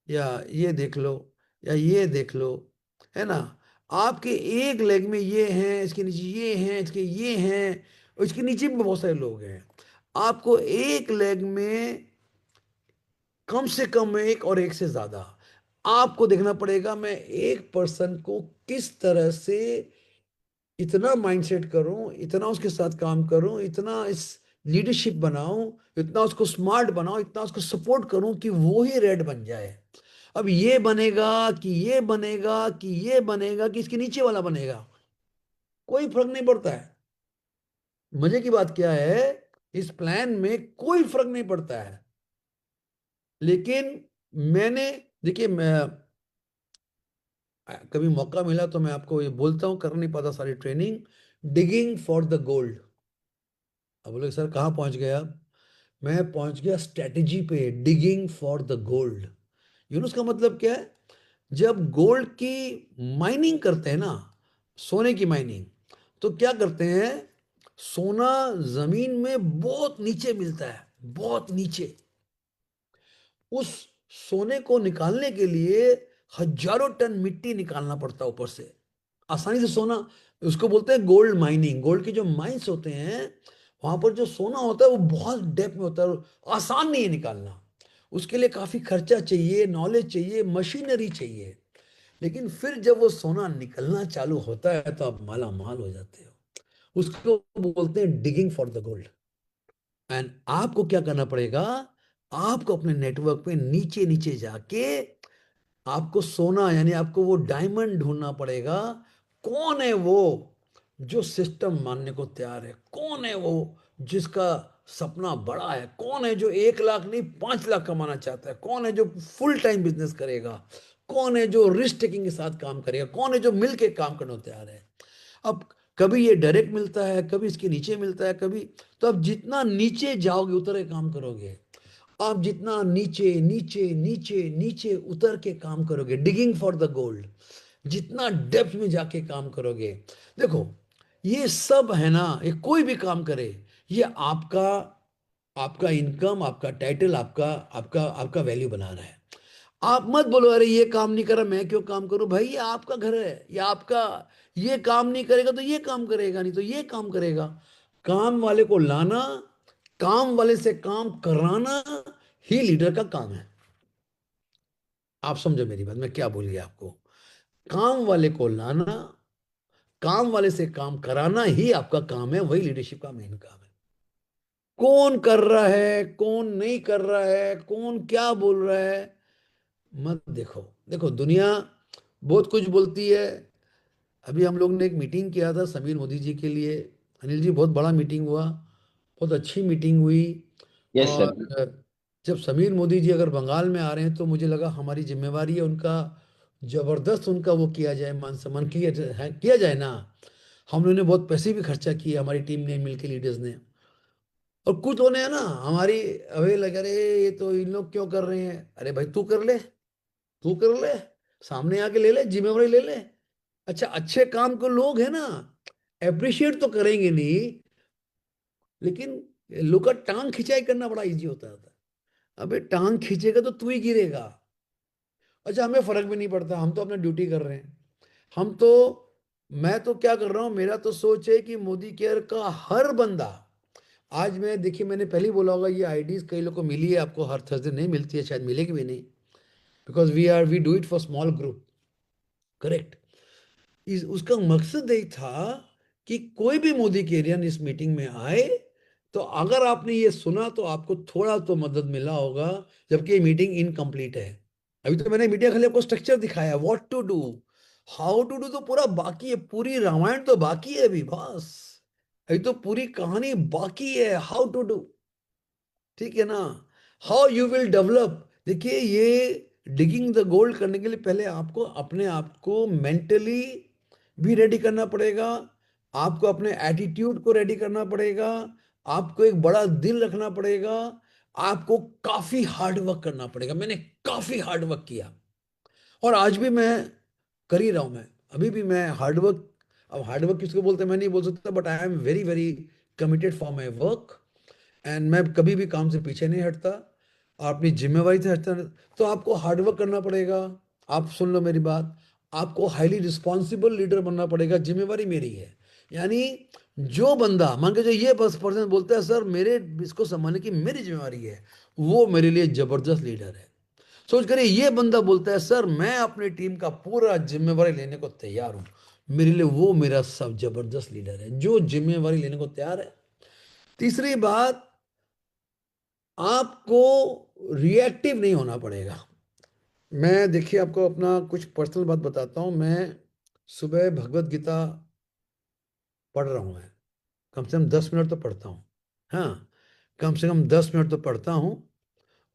या ये देख लो, या ये देख लो, है ना। आपके एक लेग में ये हैं, इसके नीचे ये हैं, इसके ये हैं, और इसके नीचे भी बहुत सारे लोग हैं। आपको एक लेग में कम से कम एक और एक से ज्यादा आपको देखना पड़ेगा। मैं एक पर्सन को किस तरह से इतना माइंडसेट करूं, इतना उसके साथ काम करूं, इतना इस लीडरशिप बनाऊं, इतना उसको स्मार्ट बनाऊं, इतना उसको सपोर्ट करूं कि वो ही रेड बन जाए। अब ये बनेगा कि ये बनेगा कि ये बनेगा कि इसके नीचे वाला बनेगा, कोई फर्क नहीं पड़ता है। मजे की बात क्या है, इस प्लान में कोई फर्क नहीं पड़ता है। लेकिन मैंने, देखिए मैं कभी मौका मिला तो मैं आपको ये बोलता हूँ, कर नहीं पाता सारी training. Digging for the gold. अब बोले सर कहाँ पहुंच गए आप? मैं पहुंच गया स्ट्रेटेजी पे, digging for the gold. Yunus का मतलब क्या है? जब गोल्ड की माइनिंग करते हैं ना, सोने की माइनिंग, तो क्या करते हैं, सोना जमीन में बहुत नीचे मिलता है, बहुत नीचे। उस सोने को निकालने के लिए हजारों टन मिट्टी निकालना पड़ता है ऊपर से, आसानी से सोना। उसको बोलते हैं गोल्ड माइनिंग। गोल्ड के जो माइंस होते हैं, वहां पर जो सोना होता है वो बहुत डेप्थ में होता है, और आसान नहीं है निकालना। उसके लिए काफी खर्चा चाहिए, नॉलेज चाहिए, मशीनरी चाहिए। लेकिन फिर जब वो सोना निकलना चालू होता है तो आप माला माल हो जाते हो। उसको बोलते हैं digging for the gold. And आपको क्या करना पड़ेगा, आपको अपने नेटवर्क पे नीचे नीचे जाके आपको सोना, यानी आपको वो डायमंड ढूंढना पड़ेगा। कौन है वो जो सिस्टम मानने को तैयार है? कौन है वो जिसका सपना बड़ा है? कौन है जो 1 लाख नहीं 5 लाख कमाना चाहता है? कौन है जो फुल टाइम बिजनेस करेगा? कौन है जो रिस्क टेकिंग के साथ काम करेगा? कौन है जो मिलके काम करने को तैयार है? अब कभी ये डायरेक्ट मिलता है, कभी इसके नीचे मिलता है, कभी। तो अब जितना नीचे जाओगे उतरे काम करोगे। आप जितना नीचे नीचे नीचे नीचे उतर के काम करोगे, डिगिंग फॉर द गोल्ड, जितना डेप्थ में जाके काम करोगे। देखो ये सब है ना, ये कोई भी काम करे, ये आपका आपका इनकम, आपका टाइटल, आपका आपका आपका वैल्यू बना रहा है। आप मत बोलो अरे ये काम नहीं कर रहा मैं क्यों काम करूं। भाई ये आपका घर है, ये आपका, ये काम नहीं करेगा तो ये काम करेगा, नहीं तो ये काम करेगा। काम वाले को लाना, काम वाले से काम कराना ही लीडर का काम है। आप समझो मेरी बात, मैं क्या बोल गया आपको। काम वाले को लाना, काम वाले से काम कराना ही आपका काम है, वही लीडरशिप का मेन काम है। कौन कर रहा है, कौन नहीं कर रहा है, कौन क्या बोल रहा है, मत देखो। देखो दुनिया बहुत कुछ बोलती है। अभी हम लोग ने एक मीटिंग किया था समीर मोदी जी के लिए। अनिल जी बहुत बड़ा मीटिंग हुआ, बहुत अच्छी मीटिंग हुई। Yes sir. और जब समीर मोदी जी अगर बंगाल में आ रहे हैं तो मुझे लगा हमारी जिम्मेवारी है उनका जबरदस्त, उनका वो किया जाए, मान सम्मान किया जाए, किया जाए ना। हम लोगों ने बहुत पैसे भी खर्चा किए, हमारी टीम ने मिलकर, लीडर्स ने। और कुछ लोग ने है ना हमारी, अबे लगे, अरे ये तो इन लोग क्यों कर रहे हैं, अरे भाई तू कर ले, तू कर ले, सामने आके ले ले, जिम्मेवारी ले ले। अच्छा, अच्छे काम को लोग है ना अप्रिशिएट तो करेंगे नहीं, लेकिन लोग का टांग खिंचाई करना बड़ा इजी होता है। अबे टांग खींचेगा तो तू ही गिरेगा। अच्छा, हमें फर्क भी नहीं पड़ता, हम तो अपना ड्यूटी कर रहे हैं। हम तो, मैं तो क्या कर रहा हूं, मेरा तो सोच है कि मोदी केयर का हर बंदा, आज मैं देखिए, मैंने पहले ही बोला होगा, ये आईडीज कई लोग को मिली है, आपको हर थर्सडे नहीं मिलती है, शायद मिलेगी भी नहीं, because we do it for small group, correct. इस उसका मकसद यही था कि कोई भी मोदी केरियन इस मीटिंग में आए, तो अगर आपने ये सुना तो आपको थोड़ा तो मदद मिला होगा, जबकि ये मीटिंग इनकम्प्लीट है। अभी तो मैंने मीडिया खाली आपको स्ट्रक्चर दिखाया, what to do, how to do तो पूरा बाकी है, पूरी रामायण तो बाकी है अभी, बस अभी तो पूरी कहानी बाकी है, हाउ टू डू, ठीक है ना। हाउ यू विल डेवलप, देखिए ये डिगिंग द गोल्ड करने के लिए पहले आपको अपने आप को मेंटली भी रेडी करना पड़ेगा, आपको अपने एटीट्यूड को रेडी करना पड़ेगा, आपको एक बड़ा दिल रखना पड़ेगा, आपको काफी हार्ड वर्क करना पड़ेगा। मैंने काफी हार्ड वर्क किया, और आज भी मैं कर ही रहा हूं, मैं अभी भी मैं हार्डवर्क, अब हार्डवर्क किसको बोलते हैं मैं नहीं बोल सकता, but I am very very committed for my work, and मैं कभी भी काम से पीछे नहीं हटता, और अपनी जिम्मेवारी से हटता नहीं। तो आपको हार्डवर्क करना पड़ेगा, आप सुन लो मेरी बात, आपको हाईली रिस्पॉन्सिबल लीडर बनना पड़ेगा, जिम्मेवारी मेरी है। यानी जो बंदा मान के जो ये बस पर्सन बोलता है सर मेरे इसको संभालने की मेरी जिम्मेवारी है, वो मेरे लिए जबरदस्त लीडर है। सोच करिए, ये बंदा बोलता है सर मैं अपनी टीम का पूरा जिम्मेवारी लेने को तैयार हूं, मेरे लिए वो मेरा सब जबरदस्त लीडर है, जो जिम्मेवारी लेने को तैयार है। तीसरी बात, आपको रिएक्टिव नहीं होना पड़ेगा। मैं देखिए आपको अपना कुछ पर्सनल बात बताता हूं, मैं सुबह भगवत गीता पढ़ रहा हूं, मैं कम से कम 10 मिनट तो पढ़ता हूँ, हाँ, कम से कम 10 मिनट तो पढ़ता हूँ।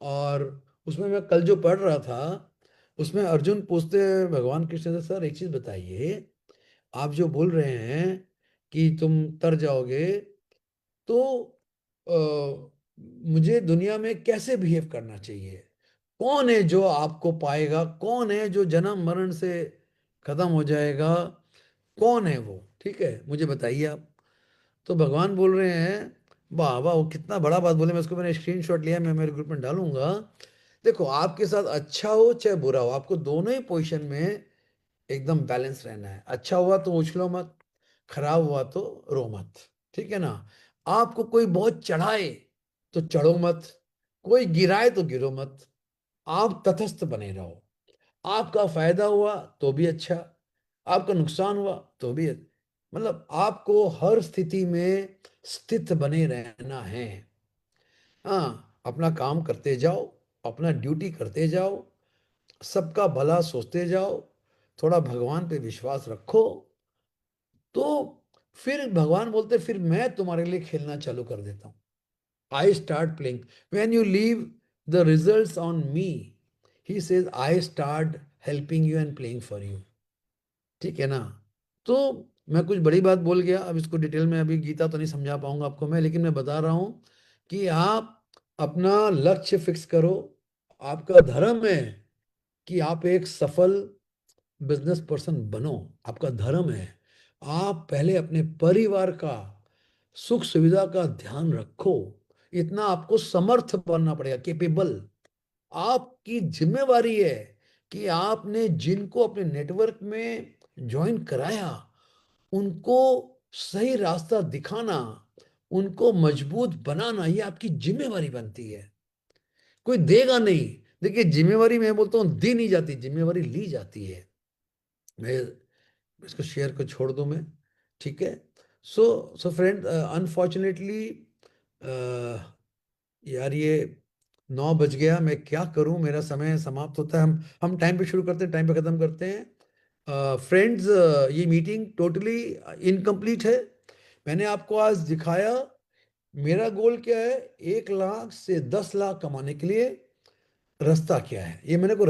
और उसमें मैं कल जो पढ़ रहा था, उसमें अर्जुन पूछते हैं भगवान कृष्ण से, सर एक चीज बताइए, आप जो बोल रहे हैं कि तुम तर जाओगे, तो मुझे दुनिया में कैसे बिहेव करना चाहिए, कौन है जो आपको पाएगा, कौन है जो जन्म मरण से खत्म हो जाएगा, कौन है वो, ठीक है मुझे बताइए आप। तो भगवान बोल रहे हैं, वाह वाह, वो कितना बड़ा बात बोले, मैं उसको मैंने स्क्रीनशॉट लिया, मैं मेरे ग्रुप में डालूंगा। देखो आपके साथ अच्छा हो चाहे बुरा हो, आपको दोनों ही पोजीशन में एकदम बैलेंस रहना है। अच्छा हुआ तो उछलो मत, खराब हुआ तो रो मत, ठीक है ना। आपको कोई बहुत चढ़ाए तो चढ़ो मत, कोई गिराए तो गिरो मत, आप तटस्थ बने रहो। आपका फायदा हुआ तो भी अच्छा, आपका नुकसान हुआ तो भी, मतलब आपको हर स्थिति में स्थित बने रहना है। हाँ, अपना काम करते जाओ, अपना ड्यूटी करते जाओ, सबका भला सोचते जाओ, थोड़ा भगवान पे विश्वास रखो, तो फिर भगवान बोलते फिर मैं तुम्हारे लिए खेलना चालू कर देता हूं। I start playing, when you leave the results on me, he says I start helping you and playing for you, ठीक है ना। तो मैं कुछ बड़ी बात बोल गया, अब इसको डिटेल में अभी गीता तो नहीं समझा पाऊंगा आपको मैं, लेकिन मैं बता रहा हूं कि आप अपना लक्ष्य फिक्स करो। आपका धर्म है कि आप एक सफल बिजनेस पर्सन बनो, आपका धर्म है। आप पहले अपने परिवार का सुख सुविधा का ध्यान रखो, इतना आपको समर्थ बनना पड़ेगा, केपेबल। आपकी जिम्मेवारी है कि आपने जिनको अपने नेटवर्क में ज्वाइन कराया, उनको सही रास्ता दिखाना, उनको मजबूत बनाना, ये आपकी जिम्मेवारी बनती है, कोई देगा नहीं। देखिए जिम्मेवारी मैं बोलता हूँ दी नहीं जाती, जिम्मेवारी ली जाती है। मैं इसको शेयर को छोड़ दूं मैं, ठीक है। सो सो फ्रेंड, अनफॉर्चुनेटली यार ये 9 बज गया, मैं क्या करूं, मेरा समय समाप्त होता है। हम टाइम पे शुरू करते हैं, टाइम पे खत्म करते हैं। फ्रेंड्स, ये मीटिंग टोटली इनकम्प्लीट है। मैंने आपको आज दिखाया मेरा गोल क्या है, 1 लाख से 10 लाख कमाने के लिए रास्ता क्या है, ये मैंने को